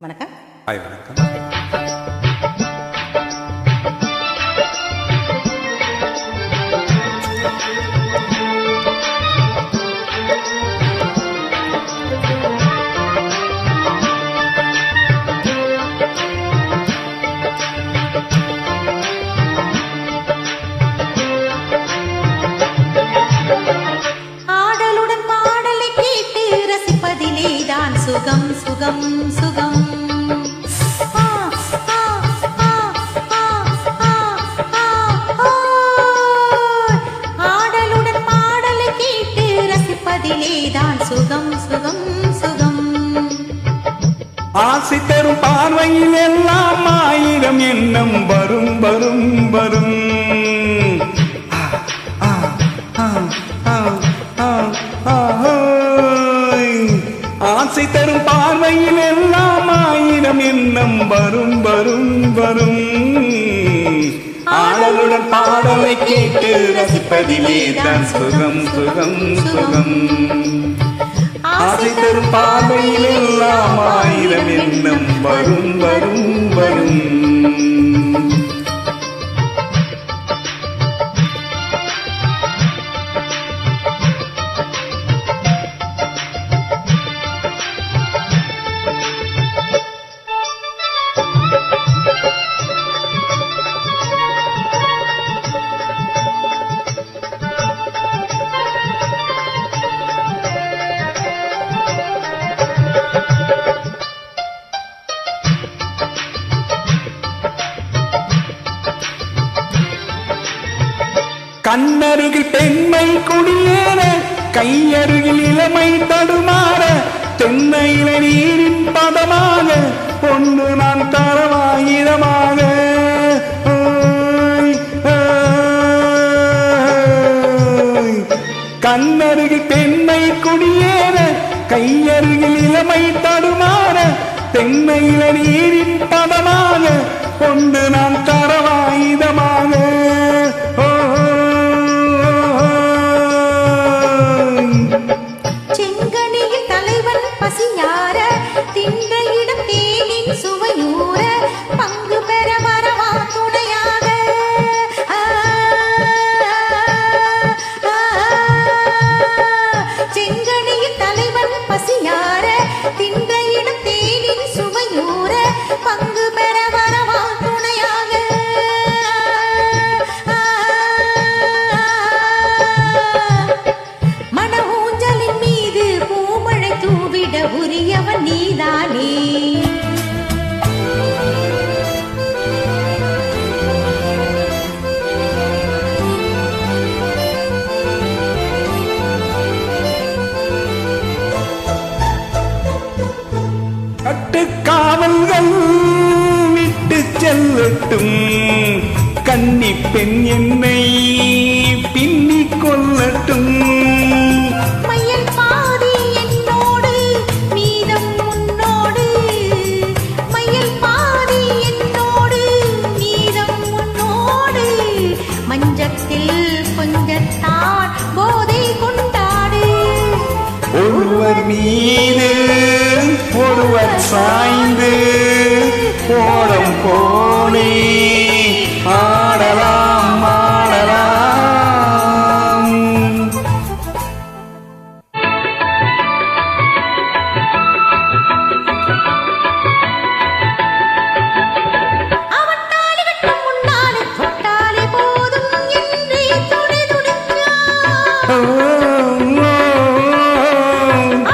வணக்கம். ஹாய், வணக்கம். ஆடலுடன் பாடலை கேட்டு ரசிப்பதிலேதான் சுகம் சுகம் சுகம். ஆடலுடன் பாடலை கேட்டு ரசிப்பதிலேதான் சுகம் சுகம் சுகம். ஆசை தரும் பார்வையில் எல்லாம் ஆயிரம் எண்ணம் வரும் வரும் வரும். ஆசை தரும் பார்வையில் எல்லாம் ஆயிரம் எண்ணம் வரும் வரும் வரும். ஆடலுடன் பாடலை கேட்டு ரசிப்பதிலே தான் சுகம் சுகம் சுகம். ஆசை தரும் பார்வையில் எல்லாம் ஆயிரம் எண்ணம் வரும் வரும் வரும். கண்ணருகில் பெண்மை குடியேற, கையருகில் இளமை தடுமாற, தென்னையில நீரின் பதமாக ஒன்று நான் தரவாயிரமாக. கண்ணருகில் பெண்மை குடியேற, கையருகில் இளமை தடுமாற, தென்னையில நீரின் பதமாக ஒன்று நான் தரவாயுதமாக. செங்கனியில் தலைவன் பசியார, தின்ற இடம் தேனின் சுவையூர, பங்கு பெற வரவா துணையாக. செங்கனியில் தலைவன் பசியார, தின்ற இடம் தேனின் சுவையூர, பங்கு பெற வரவா துணையாக. மன ஊஞ்சலின் மீது பூமழை தூவிட உரியவன் நீதானே. கட்டுக்காவல்கள் விட்டு செல்லட்டும், கன்னி பெண் என்னை பின்னிக் கொள்ளட்டும். மையல் பாதி என்னோடு மீதம் உன்னோடு, மையல் பாதி என்னோடு மீதம் உன்னோடு, மஞ்சத்தில் கொஞ்சத்தான் போதை கொண்டாடு. ஒருவர் மீது ஒருவர் சாய்ந்து ஓடம் போனே ஆடலாம் ஆடலாம். அவன் தாலி கட்டும் முன்னாலே தொட்டாலே போதும் என்றே துடி துடிச்சான்.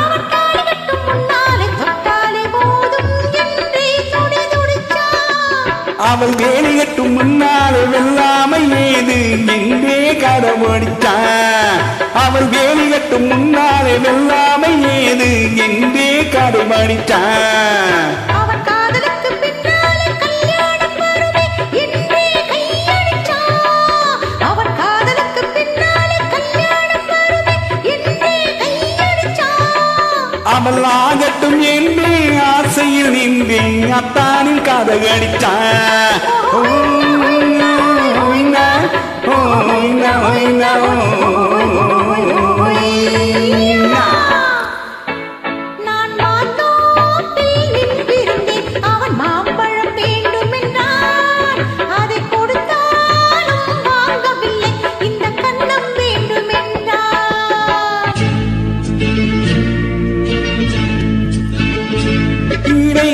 அவன் தாலி கட்டும் முன்னாலே தொட்டாலே போதும் என்றே துடி துடிச்சான். அவள் வேலை கட்டும் முன்னாலே வெல்லாமை ஏது என்றே கடைபிடித்தான். அவள் வேலை கட்டும் முன்னாலே வெல்லாமை ஏது என்றே கடைபிடித்தான். அவன் காதலுக்கு பின்னாலே கல்யாணம் வருமே என்றே கையடிச்சான். அவன் காதலுக்கு பின்னாலே கல்யாணம் வருமே என்றே கையடிச்சான். அவள் ஆகட்டும் என்றே ஆசையில் நின்றேன் அத்தானின் கதகடித்தான். நான் மாந்தோப்பில் நின்றிருந்தேன் உயிரை